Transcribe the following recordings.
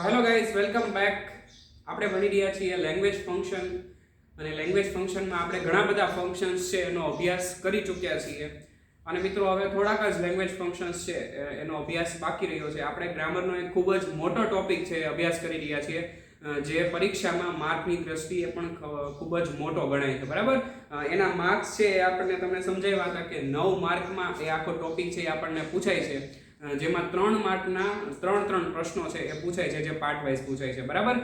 So hello guys, welcome back. આપણે ભણી રહ્યા છીએ લેંગ્વેજ ફંક્શન, અને લેંગ્વેજ ફંક્શનમાં આપણે ઘણા બધા ફંક્શન્સ છે એનો અભ્યાસ કરી ચૂક્યા છીએ. અને મિત્રો, હવે થોડાક જ લેંગ્વેજ ફંક્શન્સ છે એનો અભ્યાસ બાકી રહ્યો છે. આપણે ગ્રામરનો એક ખૂબ જ મોટો ટોપિક છે અભ્યાસ કરી રહ્યા છીએ, જે પરીક્ષામાં માર્કની દ્રષ્ટિએ પણ ખૂબ જ મોટો ગણાય છે. બરાબર, એના માર્ક્સ છે એ આપણને તમને સમજાવ્યા હતા કે 9 માર્કમાં એ આખો ટોપિક છે એ આપણને પૂછાય છે, જેમાં 3 માર્કના ત્રણ પ્રશ્નો છે એ પૂછાય છે, જે પાર્ટ વાઇઝ પૂછાય છે. બરાબર,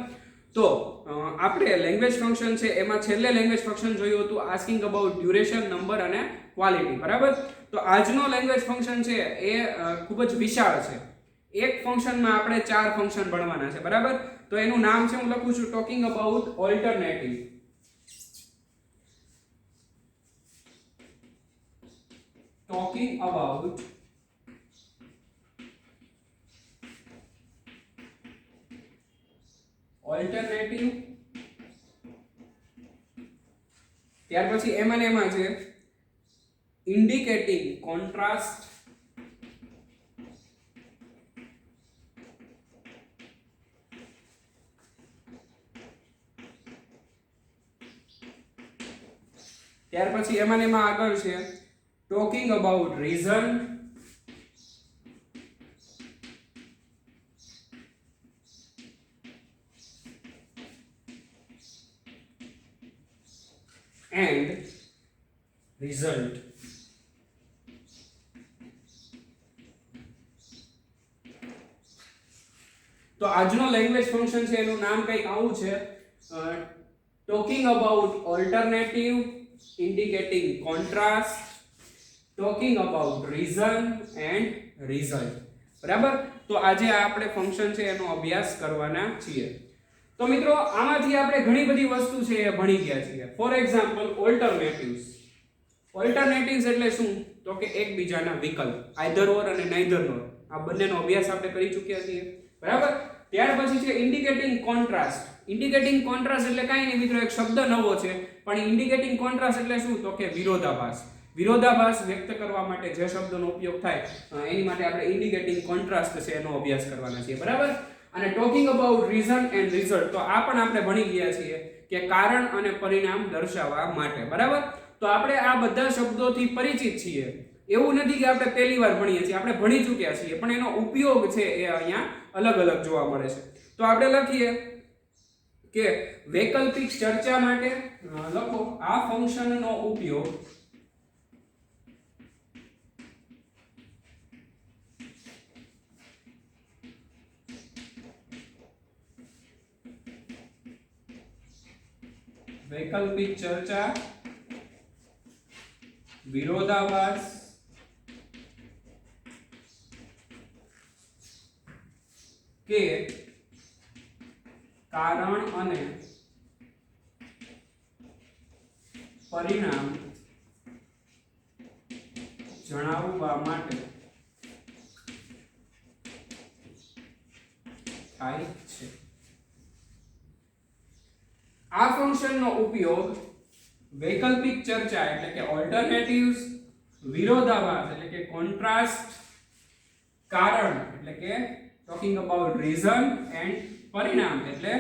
તો આપણે લેંગ્વેજ ફંક્શન છે એમાં છેલ્લે લેંગ્વેજ ફંક્શન જોયું હતું આસ્કિંગ અબાઉટ ડ્યુરેશન, નંબર અને ક્વોલિટી. બરાબર, તો આજનો લેંગ્વેજ ફંક્શન છે એ ખૂબ જ વિશાળ છે. એક ફંક્શનમાં આપણે 4 ફંક્શન ભણવાના છે. બરાબર, તો એનું નામ છે, હું લખું છું, talking about alternative. Talking about alternative. ત્યાર પછી એમાં છે ઇન્ડિકેટિંગ કોન્ટ્રાસ્ટ, ત્યાર પછી એમાં આગળ છે talking about reason, and result. તો આજનો લેંગ્વેજ ફંક્શન છે એનું નામ કંઈક આવું છે, talking about alternative, indicating contrast, talking about reason and result. બરાબર, તો આજે આપણે ફંક્શન છે એનો અભ્યાસ કરવાના છીએ. તો મિત્રો, આમાંથી આપણે ઘણી બધી વસ્તુ છે એ ભણી ગયા છીએ. For example, ઓલ્ટરનેટિવ્સ. ઓલ્ટરનેટિવ્સ એટલે શું? તો કે એકબીજાના વિકલ્પ, આઈધર ઓર અને નાઈધર નોર. આ બંનેનો અભ્યાસ આપણે કરી ચૂક્યા છીએ. બરાબર, ત્યાર પછી છે ઇન્ડિકેટિંગ કોન્ટ્રાસ્ટ. ઇન્ડિકેટિંગ કોન્ટ્રાસ્ટ એટલે કાંઈ નહીં મિત્રો, એક શબ્દ નવો છે, પણ ઇન્ડિકેટિંગ કોન્ટ્રાસ્ટ એટલે શું? તો કે વિરોધાભાસ. વિરોધાભાસ વ્યક્ત કરવા માટે જે શબ્દનો ઉપયોગ થાય એની માટે આપણે ઇન્ડિકેટિંગ કોન્ટ્રાસ્ટ છે એનો અભ્યાસ કરવાના છીએ. બરાબર, અને talking about reason and result, તો આ પણ આપણે ભણી ગયા છીએ કે કારણ અને પરિણામ દર્શાવવા માટે. બરાબર, તો આપણે આ બધા શબ્દોથી પરિચિત છીએ. એવું નથી કે આપણે પહેલી વાર ભણીએ છીએ, આપણે ભણી ચૂક્યા છીએ, પણ એનો ઉપયોગ છે એ અહીંયા અલગ અલગ જોવા મળે છે. તો આપણે લખીએ કે વૈકલ્પિક ચર્ચા માટે લખો આ ફંક્શનનો ઉપયોગ વૈકલ્પિક ચર્ચા, વિરોધાભાસ, કે કારણ અને પરિણામ જણાવવા માટે થાય છે. આ ફંક્શનનો ઉપયોગ વૈકલ્પિક ચર્ચા એટલે કે ઓલ્ટરનેટિવ્સ, વિરોધાભાસ એટલે કે કોન્ટ્રાસ્ટ, કારણ એટલે કે ટોકિંગ અબાઉટ રીઝન એન્ડ પરિણામ એટલે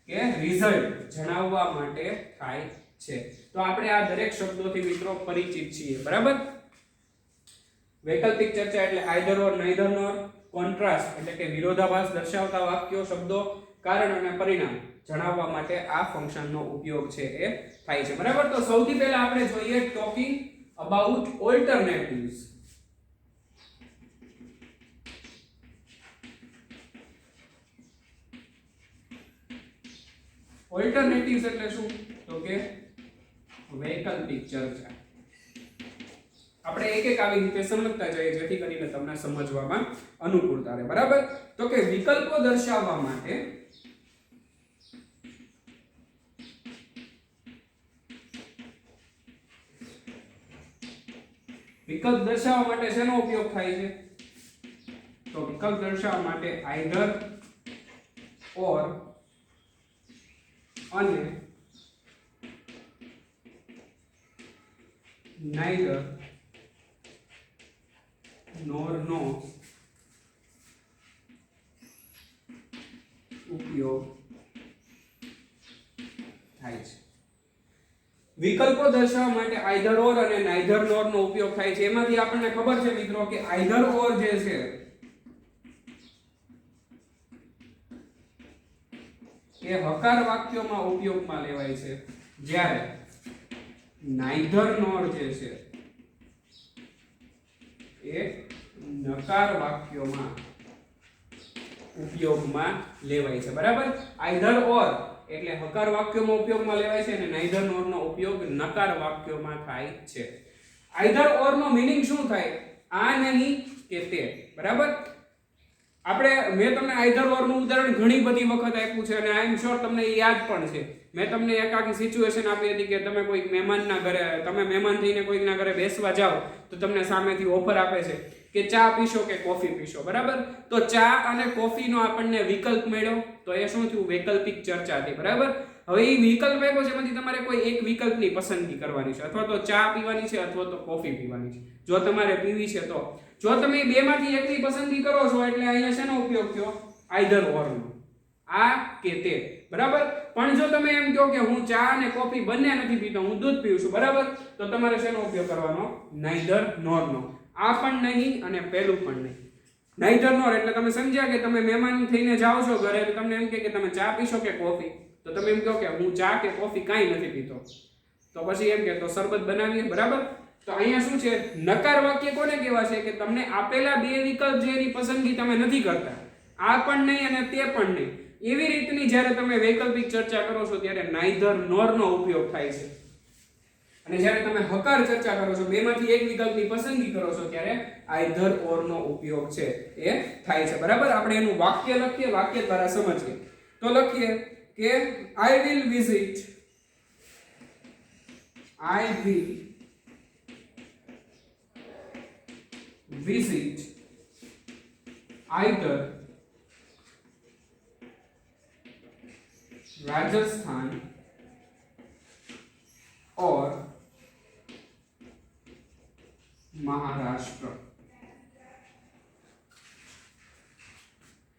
કે રિઝલ્ટ જણાવવા માટે થાય છે. તો આપણે આ દરેક શબ્દોથી મિત્રો પરિચિત છીએ. બરાબર, વૈકલ્પિક ચર્ચા એટલે આઈધર ઓર નાઈધર નોર, કોન્ટ્રાસ્ટ એટલે કે વિરોધાભાસ દર્શાવતા વાક્યો, શબ્દો, કારણ અને પરિણામ જણાવવા માટે આ ફંક્શનનો ઉપયોગ છે એ થાય છે. બરાબર, તો સૌથી પહેલા આપણે જોઈએ ટોકિંગ અબાઉટ ઓલ્ટરનેટિવ્સ. ઓલ્ટરનેટિવ્સ એટલે શું? તો કે વૈકલ્પિક ચર્ચા. આપણે એક એક આવી રીતે સમજતા જઈએ જેથી કરીને તમને સમજવામાં અનુકૂળતા રહે. બરાબર, તો કે વિકલ્પો દર્શાવવા માટે વિકલ્પ દર્શાવવા માટે શેનો ઉપયોગ થાય છે? તો વિકલ્પ દર્શાવવા માટે આઈધર ઓર અને neither nor no ઉપયોગ થાય છે. વિકલ્પો દર્શાવવા માટે આઈધર ઓર અને નાઈધર નોર નો ઉપયોગ થાય છે. એમાંથી આપણને ખબર છે મિત્રો કે આઈધર ઓર જે છે એ હકાર વાક્યોમાં ઉપયોગમાં લેવાય છે, જ્યારે નાઈધર નોર જે છે એ નકાર વાક્યોમાં ઉપયોગમાં લેવાય છે. બરાબર, આઈધર ઓર એટલે હકાર વાક્યોમાં ઉપયોગમાં લેવાય છે અને નાઈધર નોર નો ઉપયોગ નકાર વાક્યોમાં થાય છે. આઈધર ઓર નો મીનિંગ શું થાય? આ નહીં કે તે. બરાબર, આપણે મેં તમને આઈધર ઓર નું ઉદાહરણ ઘણી બધી વખત આપ્યું છે અને આઈ એમ શ્યોર તમને યાદ પણ છે. મેં તમને એક આખી સિચ્યુએશન આપી હતી કે તમે કોઈક મહેમાનના ઘરે, તમે મહેમાન થઈને કોઈકના ઘરે બેસવા જાઓ તો તમને સામેથી ઓફર આપે છે કે ચા પીશો કે કોફી પીશો. બરાબર, તો ચા અને કોફીનો આપણને વિકલ્પ મળ્યો તો એ શું થયું? વૈકલ્પિક ચર્ચા થઈ. બરાબર, હવે એ વિકલ્પ આપ્યો છે, એમાંથી તમારે કોઈ એક વિકલ્પની પસંદગી કરવાની છે, અથવા તો ચા પીવાની છે અથવા તો કોફી પીવાની છે. જો તમારે પીવી છે તો જો તમે બેમાંથી એકની પસંદગી કરો છો એટલે અહીંયા શેનો ઉપયોગ થયો? આઈધર ઓર નો, આ કે તે. બરાબર, પણ જો તમે એમ કહો કે હું ચા અને કોફી બંને નથી પીતો, હું દૂધ પીઉં છું, બરાબર, તો તમારે શેનો ઉપયોગ કરવાનો? નાઈધર નોર નો. આ પણ નહીં અને પેલું પણ નહીં. નાઈધર નોર એટલે તમે સમજ્યા કે તમે મહેમાન થઈને જાઓ છો ઘરે, તમને એમ કે તમે ચા પીશો કે કોફી, તો તમે એમ કહો કે હું ચા કે કોફી કાંઈ નથી પીતો, તો પછી એમ કે તો શરબત બનાવીએ. બરાબર, તો અહીંયા શું છે? નકાર વાક્ય કોને કહેવાય છે? કે તમને આપેલા બે વિકલ્પ છે એની પસંદગી તમે નથી કરતા, આ પણ નહીં અને તે પણ નહીં. એવી રીતની જ્યારે તમે વૈકલ્પિક ચર્ચા કરો છો ત્યારે નાઈધર નોર નો ઉપયોગ થાય છે, અને જ્યારે તમે હકાર ચર્ચા કરો છો, બેમાંથી એક વિકલ્પની પસંદગી કરો છો, ત્યારે આઈધર ઓર નો ઉપયોગ છે એ થાય છે. બરાબર, આપણે એનું વાક્ય લખીએ, વાક્ય દ્વારા સમજીએ. તો લખીએ કે I will visit either Rajasthan or Maharashtra.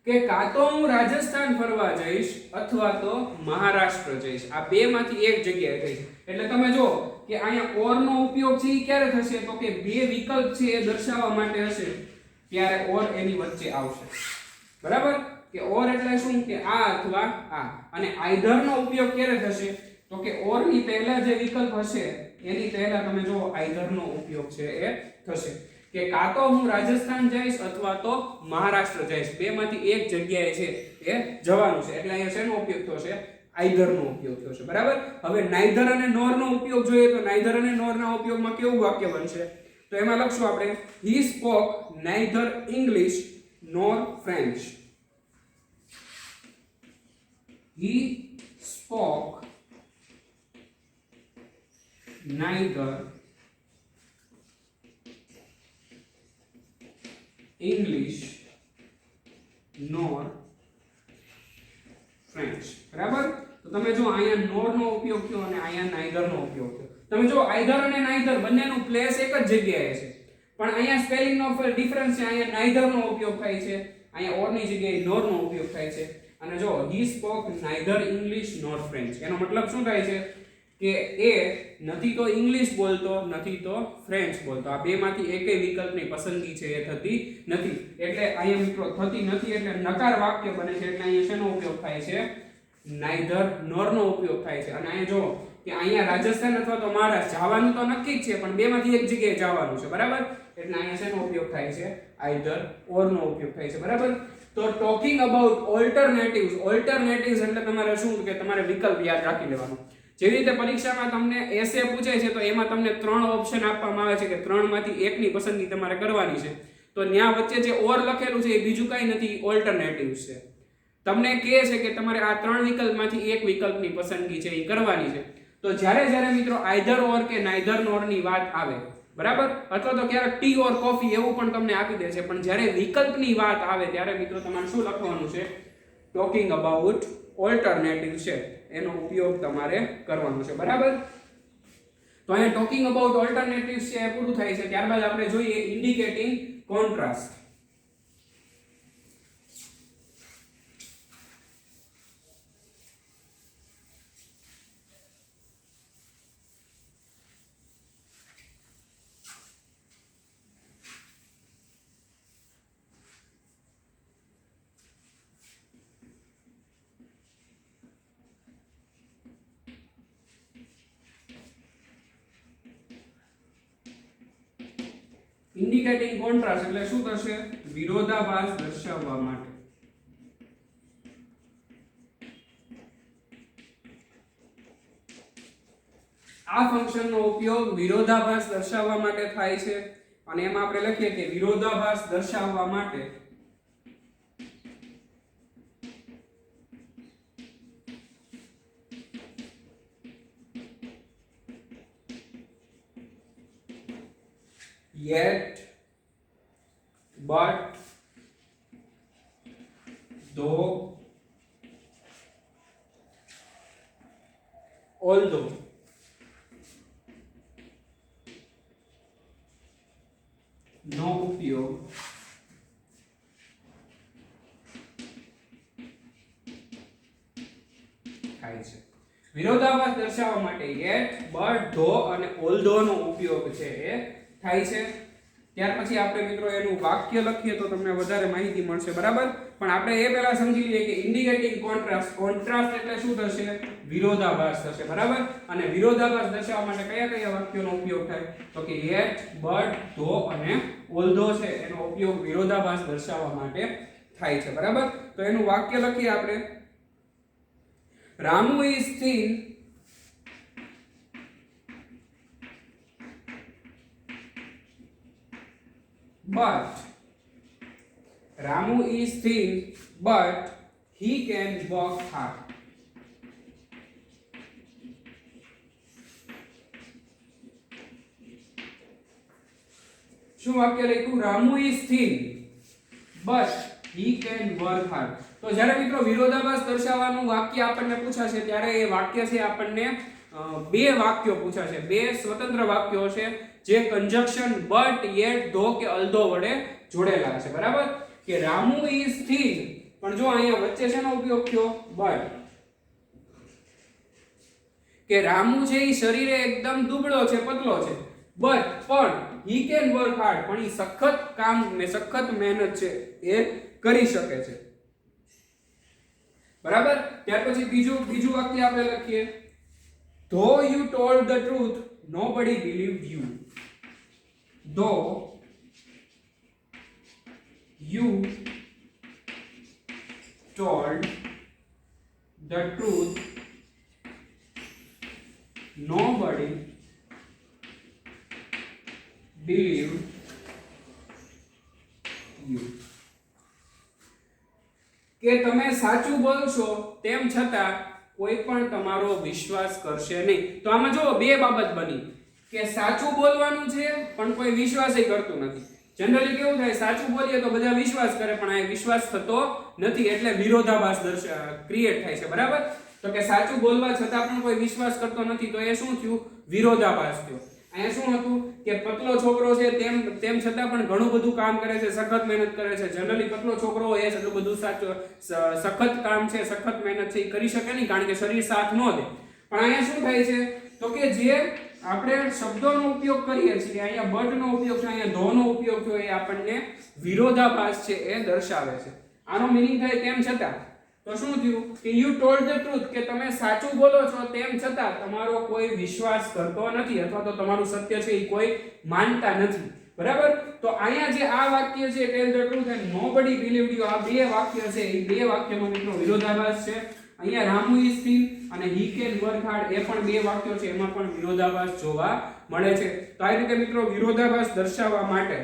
કે કાં તો હું રાજસ્થાન ફરવા જઈશ અથવા તો મહારાષ્ટ્ર જઈશ, આ બે માંથી એક જગ્યાએ જઈશ. એટલે તમે જો કે અહીંયા ઓર નો ઉપયોગ છે એ ક્યારે થશે? તો કે બે વિકલ્પ છે એ દર્શાવવા માટે હશે ત્યારે ઓર એની વચ્ચે આવશે. બરાબર, કે ઓર એટલે શું? કે આ અથવા આ. અને આઈધર નો ઉપયોગ ક્યારે થશે? તો કે ઓર ની પહેલા જે વિકલ્પ હશે એની પહેલા તમે જો આઈધર નો ઉપયોગ છે એ થશે. કે કાં તો હું રાજસ્થાન જઈશ અથવા તો મહારાષ્ટ્ર જઈશ, બેમાંથી એક જગ્યાએ છે એ જવાનું છે. એટલે અહીંયા શેનો ઉપયોગ થશે? આઈધર નો ઉપયોગ થશે. બરાબર, હવે નાઈધર અને નોર નો ઉપયોગ જોઈએ તો નાઈધર અને નોર ના ઉપયોગમાં કેવું વાક્ય બનશે? તો એમાં લખશું આપણે he spoke neither English nor French. He spoke neither English nor French. બરાબર, તો તમે જો અહીંયા નોર નો ઉપયોગ થયો અને અહીંયા નાઈધર નો ઉપયોગ થયો. તમે જો આઈધર અને નાઈધર બંનેનું પ્લેસ એક જ જગ્યાએ છે, પણ અહીંયા સ્પેલિંગ નો ડિફરન્સ છે. અહીંયા નાઈધર નો ઉપયોગ થાય છે, અહીંયા ઓર ની જગ્યાએ નોર નો ઉપયોગ થાય છે. અને જો he spoke neither English nor French, એનો મતલબ શું થાય છે? કે એ નથી તો ઇંગ્લિશ બોલતો નથી તો ફ્રેન્ચ બોલતો, આ બેમાંથી એકેય વિકલ્પની પસંદગી છે એ થતી નથી. એટલે અહીંયા મિત્રો થતી નથી એટલે નકાર વાક્ય બને છે. એટલે અહીંયા શેનો ઉપયોગ થાય છે? નાઈધર નોર નો ઉપયોગ થાય છે. અને અહીંયા જો કે અહીંયા રાજસ્થાન અથવા તો મહારાષ્ટ્ર જવાનું તો નક્કી જ છે, પણ બેમાંથી એક જગ્યાએ જવાનું છે. બરાબર, એટલે અહીંયા શેનો ઉપયોગ થાય છે? આઈધર ઓર નો ઉપયોગ થાય છે. બરાબર, તો ટોકિંગ અબાઉટ ઓલ્ટરનેટિવ્સ. ઓલ્ટરનેટિવ્સ એટલે તમારે શું? કે તમારે વિકલ્પ યાદ રાખી લેવાનો. જેવી રીતે પરીક્ષામાં તમને એસે પૂછાય છે તો એમાં તમને 3 ઓપ્શન આપવામાં આવે છે કે 3 માંથી એકની પસંદગી તમારે કરવાની છે. તો ન્યા વચ્ચે જે ઓર લખેલું છે એ બીજું કાંઈ નથી, ઓલ્ટરનેટિવ્સ છે. તમને કહે છે કે તમારે આ 3 વિકલ્પમાંથી એક વિકલ્પની પસંદગી છે એ કરવાની છે. તો જ્યારે મિત્રો આઈધર ઓર કે નાઈધર નોર ની વાત આવે, બરાબર, અથવા તો ક્યારેક ટી ઓર કોફી એવું પણ તમને આપી દે છે, પણ જ્યારે વિકલ્પની વાત આવે ત્યારે મિત્રો તમારે શું લખવાનું છે? ટોકિંગ અબાઉટ ઓલ્ટરનેટિવ છે એનો ઉપયોગ તમારે કરવાનો છે. બરાબર, તો અહીંયા ટોકિંગ અબાઉટ ઓલ્ટરનેટિવ્સ છે એ પૂરું થાય છે. ત્યારબાદ આપણે જોઈએ ઇન્ડિકેટિંગ કોન્ટ્રાસ્ટ. ઇન્ડિકેટિંગ કોન્ટ્રાસ્ટ એટલે શું થશે? વિરોધાભાસ દર્શાવવા માટે. આ ફંક્શનનો ઉપયોગ વિરોધાભાસ દર્શાવવા માટે થાય છે અને એમાં આપણે લખીએ કે વિરોધાભાસ દર્શાવવા માટે yet but though although નો ઉપયોગ થાય છે. વિરોધાભાસ દર્શાવવા માટે yet but though અને although નો ઉપયોગ છે એ થાય છે. ત્યાર પછી આપણે મિત્રો એનું વાક્ય લખીએ તો તમને વધારે માહિતી મળશે, બરાબર? પણ આપણે એ પહેલા સમજી લઈએ કે ઇન્ડિકેટિંગ કોન્ટ્રાસ્ટ, કોન્ટ્રાસ્ટ એટલે શું થશે? વિરોધાભાસ થશે, બરાબર? અને વિરોધાભાસ દર્શાવવા માટે કયા કયા વાક્યોનો ઉપયોગ થાય? તો કે yet but though અને although છે એનો ઉપયોગ વિરોધાભાસ દર્શાવવા માટે થાય છે, બરાબર? તો એનું વાક્ય લખીએ આપણે. Ramu is thin but Ramu is thin but he can work hard. શું વાક્ય લખ્યું? Ramu is thin but he can work hard. તો જ્યારે મિત્રો વિરોધાભાસ દર્શાવવાનું વાક્ય આપણને પૂછાશે ત્યારે એ વાક્ય છે આપણને બે વાક્યો પૂછાશે, બે સ્વતંત્ર વાક્યો છે જે કંજક્શન but yet though કે although વડે જોડેલા છે, બરાબર? કે રામુ is thin પણ જો અહીંયા વચ્ચે શેનો ઉપયોગ થયો? but. કે રામુ છે એ શરીરે એકદમ દુબળો છે, પતલો છે, but પણ he can work hard પણ એ સખત કામ ને સખત મહેનત છે એ કરી શકે છે, બરાબર? ત્યાર પછી બીજું વાક્ય આપણે લખીએ. Though you told the truth nobody believed you. Though you told the truth nobody believed you. કે તમે સાચું બોલશો તેમ છતાં કોઈ પણ તમારો વિશ્વાસ કરશે નહીં. તો આમાં જો બે બાબત બની કે સાચું બોલવાનું છે પણ કોઈ વિશ્વાસ કરતું નથી. જનરલી કેવું થાય? સાચું બોલીએ તો બધા વિશ્વાસ કરે પણ આ વિશ્વાસ થતો નથી એટલે વિરોધાભાસ ક્રિએટ થાય છે, બરાબર? તો કે સાચું બોલવા છતાં પણ કોઈ વિશ્વાસ કરતો નથી તો એ શું થયું? વિરોધાભાસ થયો. અહીંયા શું હતું કે પતલો છોકરો છે તેમ છતાં પણ ઘણું બધું કામ કરે છે, સખત મહેનત કરે છે. જનરલી પતલો છોકરો હોય એટલું બધું સખત કામ છે, સખત મહેનત છે એ કરી શકે નહીં કારણ કે શરીર સાથ ન દે. પણ અહીંયા શું થાય છે તો કે જે આપણે શબ્દોનો ઉપયોગ કરીએ છીએ, અહીંયા but નો ઉપયોગ છે, અહીંયા though નો ઉપયોગ છે, એ આપણને વિરોધાભાસ છે એ દર્શાવે છે. આનો મીનિંગ થાય તેમ છતાં. તો શું થયું કે you told the truth કે તમે સાચું બોલો છો તેમ છતાં તમારો કોઈ વિશ્વાસ કરતો નથી અથવા તો તમારું સત્ય છે એ કોઈ માનતા નથી, બરાબર? તો અહીંયા જે આ વાક્ય છે tell the truth and nobody believed you, આ બે વાક્ય છે એ બે વાક્યનો મિત્રો વિરોધાભાસ છે. અહીંયા રામુ is thin અને he can work hard એ પણ બે વાક્યો છે એમાં પણ વિરોધાભાસ જોવા મળે છે. તો આ રીતે મિત્રો વિરોધાભાસ દર્શાવવા માટે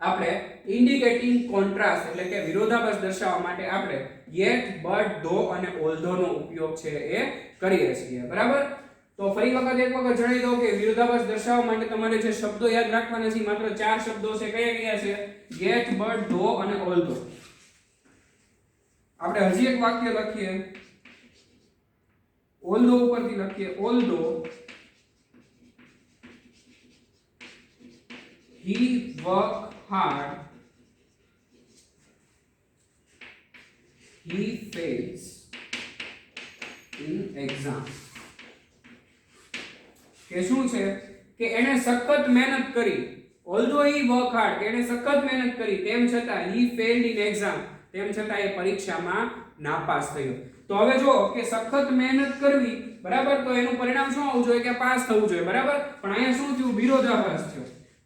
આપણે ઇન્ડિકેટિંગ કોન્ટ્રાસ્ટ એટલે કે વિરોધાભાસ દર્શાવવા માટે આપણે yet but though અને although નો ઉપયોગ છે એ કરીએ છીએ, બરાબર? તો ફરી એક વખત જણાવી દઉં કે વિરોધાભાસ દર્શાવવા માટે તમારે જે શબ્દો યાદ રાખવાના છે માત્ર 4 શબ્દો છે. કયા છે? yet but though અને although. આપણે હજી એક વાક્ય લખીએ, although ઉપરથી લખીએ. although he worked hard he fails in exam. કે શું છે કે એને સખત મહેનત કરી, although he worked hard કે એને સખત મહેનત કરી તેમ છતાં he failed in exam તેમ છતાં એ પરીક્ષામાં નાપાસ થયો. તો હવે જો કે સખત મહેનત કરવી, બરાબર? તો એનું પરિણામ શું આવવું જોઈએ કે પાસ થવું જોઈએ, બરાબર? પણ અહીંયા શું થયું? વિરોધાભાસ થયો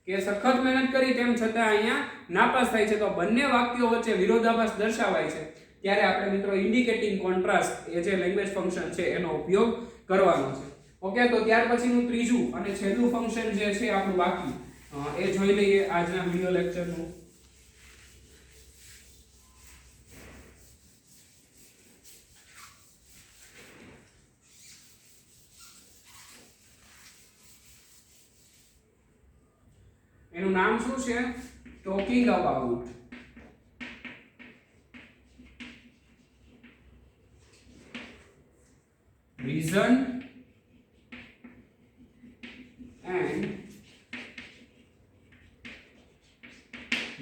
કે સખત મહેનત કરી તેમ છતાં અહીંયા નાપાસ થાય છે. તો બંને વાક્યો વચ્ચે વિરોધાભાસ દર્શાવાય છે ત્યારે આપણે મિત્રો ઇન્ડિકેટિંગ કોન્ટ્રાસ્ટ એ જે લેંગ્વેજ ફંક્શન છે એનો ઉપયોગ કરવાનો છે. ઓકે, તો ત્યાર પછીનું ત્રીજું અને છેલ્લું ફંક્શન જે છે આપણું બાકી એ જોઈ લઈએ આજના વિડિયો લેક્ચરનું. એનું નામ શું છે? Talking about reason and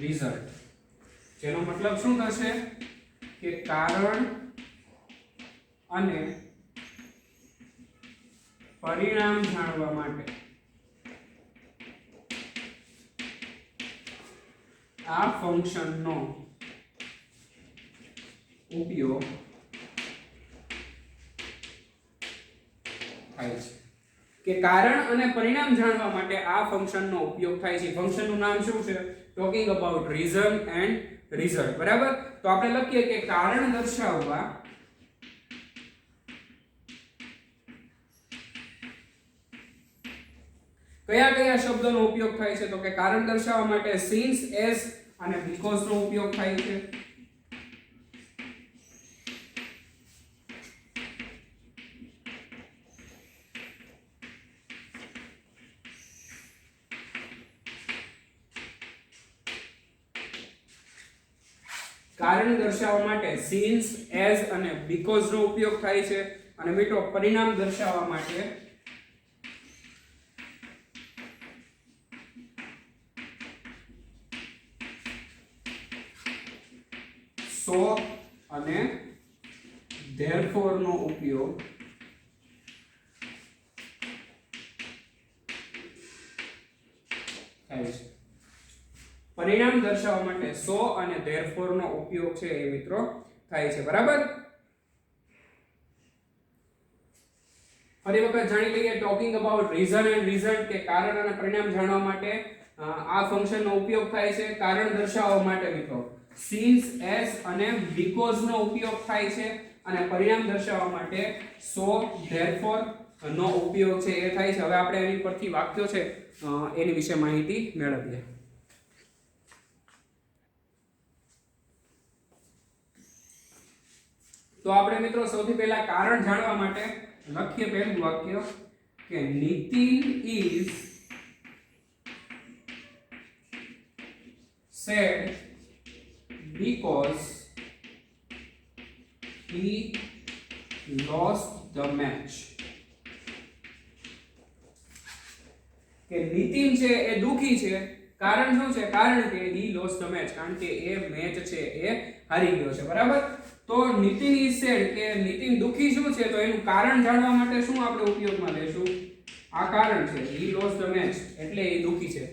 result. જેનો મતલબ શું થશે કે કારણ અને પરિણામ જાણવા માટે આ ફંક્શનનો ઉપયોગ થાય છે. કે કારણ અને પરિણામ જાણવા માટે આ ફંક્શનનો ઉપયોગ થાય છે. ફંક્શનનું નામ શું છે? Talking about reason and result. બરાબર, તો આપણે લખીએ કે કારણ દર્શાવવા કયા કયા શબ્દોનો ઉપયોગ થાય છે? તો કે કારણ દર્શાવવા માટે સિન્સ, એઝ અને બીકોઝ નો ઉપયોગ થાય છે. કારણ દર્શાવવા માટે સિન્સ, એઝ અને બીકોઝ નો ઉપયોગ થાય છે. અને મિત્રો પરિણામ દર્શાવવા માટે સો અને therefore નો ઉપયોગ થાય છે. પરિણામ દર્શાવવા માટે સો અને therefore નો ઉપયોગ છે એ મિત્રો થાય છે. બરાબર, ફરી વખત જાણી લઈએ talking about reason and result કે કારણ અને પરિણામ જાણવા માટે આ ફંક્શનનો ઉપયોગ થાય છે. કારણ દર્શાવવા માટે મિત્રો સિન્સ, એઝ અને બીકોઝ નો ઉપયોગ થાય છે અને પરિણામ દર્શાવવા માટે સો, therefore નો ઉપયોગ છે એ થાય છે. હવે આપણે એની પરથી વાક્યો છે એની વિશે માહિતી મેળવીએ. તો આપણે મિત્રો સૌથી પહેલા કારણ જાણવા માટે લખીએ પહેલું વાક્ય કે Nitin is sad because he lost the match. કે નીતિન છે એ દુખી છે. કારણ શું છે? કારણ કે he lost the match, કારણ કે એ મેચ છે એ હારી ગયો છે. બરાબર, તો નીતિન is sad કે નીતિન દુખી શું છે? તો એનું કારણ જાણવા માટે શું આપણે ઉપયોગમાં લેશું? આ કારણ છે, he lost the match એટલે એ દુખી છે.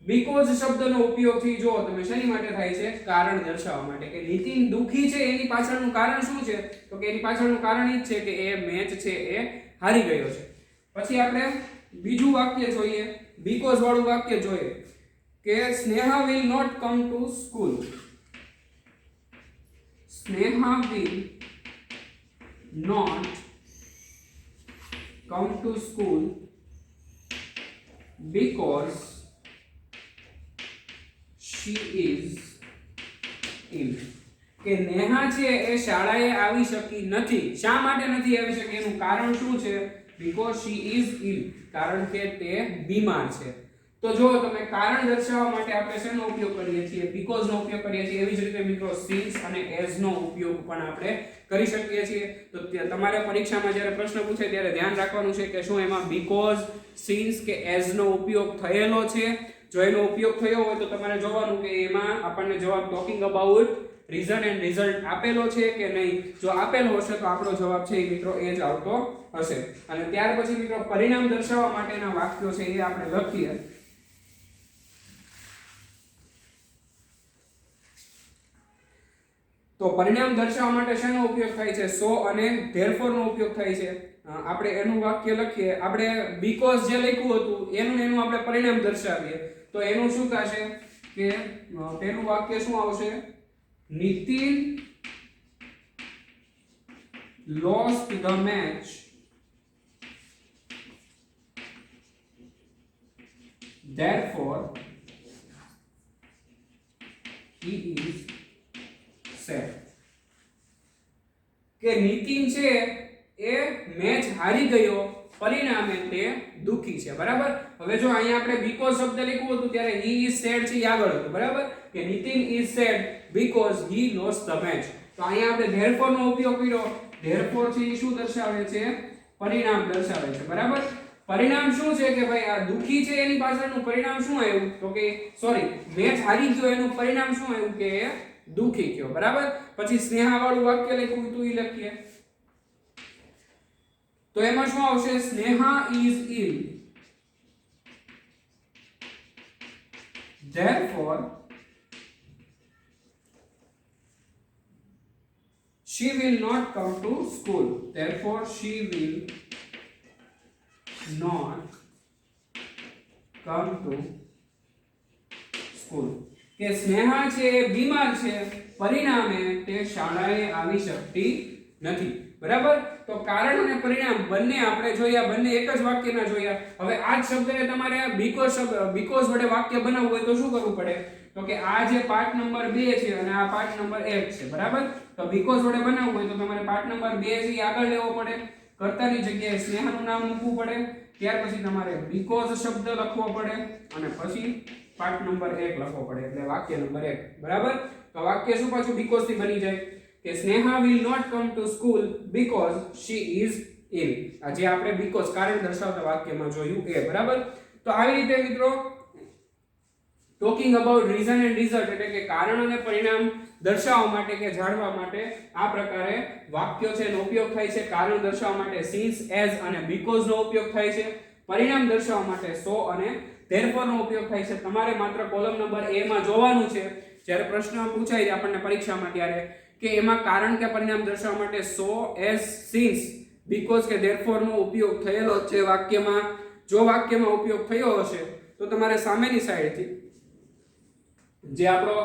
બીકોઝ શબ્દનો ઉપયોગથી જો તમે શેની માટે થાય છે? કારણ દર્શાવવા માટે કે નીતિન દુખી છે એની પાછળનું કારણ શું છે? તો કે એની પાછળનું કારણ એ જ છે કે એ મેચ છે એ હારી ગયો છે. પછી આપણે બીજું વાક્ય જોઈએ, બીકોઝ વાળું વાક્ય જોઈએ કે Sneha will not come to school. Sneha will not come to school because she is ill. કે નેહા છે એ શાળાએ આવી શકી નથી. શા માટે નથી આવી શકી? એનું કારણ શું છે? because she is ill, કારણ કે તે બીમાર છે. તો જો તમે કારણ દર્શાવવા માટે આપણે શેનો ઉપયોગ કરીએ છીએ? because નો ઉપયોગ કરીએ છીએ. એવી જ રીતે મિત્રો since અને as નો ઉપયોગ પણ આપણે કરી શકીએ છીએ. તો તમારે પરીક્ષામાં જ્યારે પ્રશ્ન પૂછે ત્યારે ધ્યાન રાખવાનું છે કે શું એમાં because, since કે as નો ઉપયોગ થયેલો છે. જો એનો ઉપયોગ થયો હોય તો તમારે જોવાનું કે એમાં આપણને જવાબ talking about reason and result આપેલો છે કે નહીં. જો આપેલો હશે તો આપણો જવાબ છે એ મિત્રો એ જ આવતો હશે. અને ત્યાર પછી મિત્રો પરિણામ દર્શાવવા માટેના વાક્યો છે એ આપણે લખીએ. તો પરિણામ દર્શાવવા માટે શેનો ઉપયોગ થાય છે? સો અને therefore નો ઉપયોગ થાય છે. આપણે એનું વાક્ય લખીએ, આપણે બીકોઝ જે લખ્યું હતું એનું આપણે પરિણામ દર્શાવીએ, તો એનું શું થશે કે પેલું વાક્ય શું આવશે, Nitin lost the match therefore he is sad. કે નીતિન છે એ મેચ હારી ગયો, પરિણામે તે દુખી છે. બરાબર. હવે જો અહીંયા આપણે બીકોઝ શબ્દ લખ્યું હતું ત્યારે he is sad છે એ આગળ હતું. બરાબર, કે Nitin is sad because he lost the match. તો અહીંયા આપણે therefore નો ઉપયોગ કર્યો. therefore છે એ શું દર્શાવે છે, પરિણામ દર્શાવે છે. બરાબર. પરિણામ શું છે કે ભાઈ આ દુખી છે એની પાછળનું પરિણામ શું આવ્યું, તો કે સોરી મેચ હારી ગયો એનું પરિણામ શું આવ્યું કે દુખી થયો. બરાબર. પછી સ્નેહા વાળું વાક્ય લખ્યું હતું એ લખીએ, તો એમાં શું આવશે, Sneha is ill therefore she will not come to school. Therefore she will not come to school. કે સ્નેહા છે બીમાર છે, પરિણામે તે શાળાએ આવી શકતી નથી. બરાબર. તો કારણ અને પરિણામ બંને આપણે જોયા, બંને એક જ વાક્યના જોયા. હવે આ જ શબ્દને તમારે બીકોઝ વડે વાક્ય બનાવવું હોય તો શું કરવું પડે, તો કે આ જે પાર્ટ નંબર 2 છે અને આ પાર્ટ નંબર 1 છે. બરાબર. તો બીકોઝ વડે બનાવવું હોય તો તમારે પાર્ટ નંબર 2 છે આગળ લેવો પડે, કર્તાની જગ્યાએ સ્નેહાનું નામ મૂકવું પડે, ત્યાર પછી તમારે બીકોઝ શબ્દ લખવો પડે અને પછી પાર્ટ નંબર 1 લખવો પડે, એટલે વાક્ય નંબર 1. બરાબર. તો વાક્ય શું પાછું બીકોઝ થી બની જાય કે Sneha will not come to school because she is ill. આ જે આપણે બીકોઝ કારણ દર્શાવતા વાક્યમાં જોયું એ. બરાબર. તો આવી રીતે મિત્રો talking about reason and result એટલે કે કારણ અને પરિણામ દર્શાવવા માટે કે જાણવા માટે આ પ્રકારે વાક્યો છે એનો ઉપયોગ થાય છે. કારણ દર્શાવવા માટે since, as અને because નો ઉપયોગ થાય છે. પરિણામ દર્શાવવા માટે so અને therefore નો ઉપયોગ થાય છે. તમારે માત્ર કોલમ નંબર A માં જોવાનું છે જ્યારે પ્રશ્ન પૂછાય આપણને પરીક્ષામાં ત્યારે કે એમાં કારણ કે પરિણામ દર્શાવવા માટે so, as, since, because કે therefore નો ઉપયોગ થયેલો છે વાક્યમાં. જો વાક્યમાં ઉપયોગ થયો હશે તો તમારે સામેની સાઈડથી જે આપણો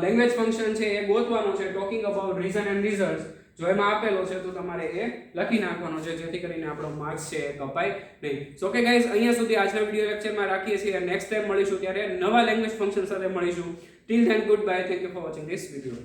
લેંગ્વેજ ફંક્શન છે એ ગોતવાનો છે, talking about reason and results. જો એમાં આપેલો છે તો તમારે એ લખી નાખવાનો છે જેથી કરીને આપણો માર્ક્સ છે એ કપાય નહીં. સો કે ગાઈઝ અહીંયા સુધી આજના વિડિયો લેક્ચરમાં રાખીએ છીએ. નેક્સ્ટ ટાઈમ મળીશું ત્યારે નવા લેંગ્વેજ ફંક્શન સાથે મળીશું. Till then good bye. Thank you for watching this video.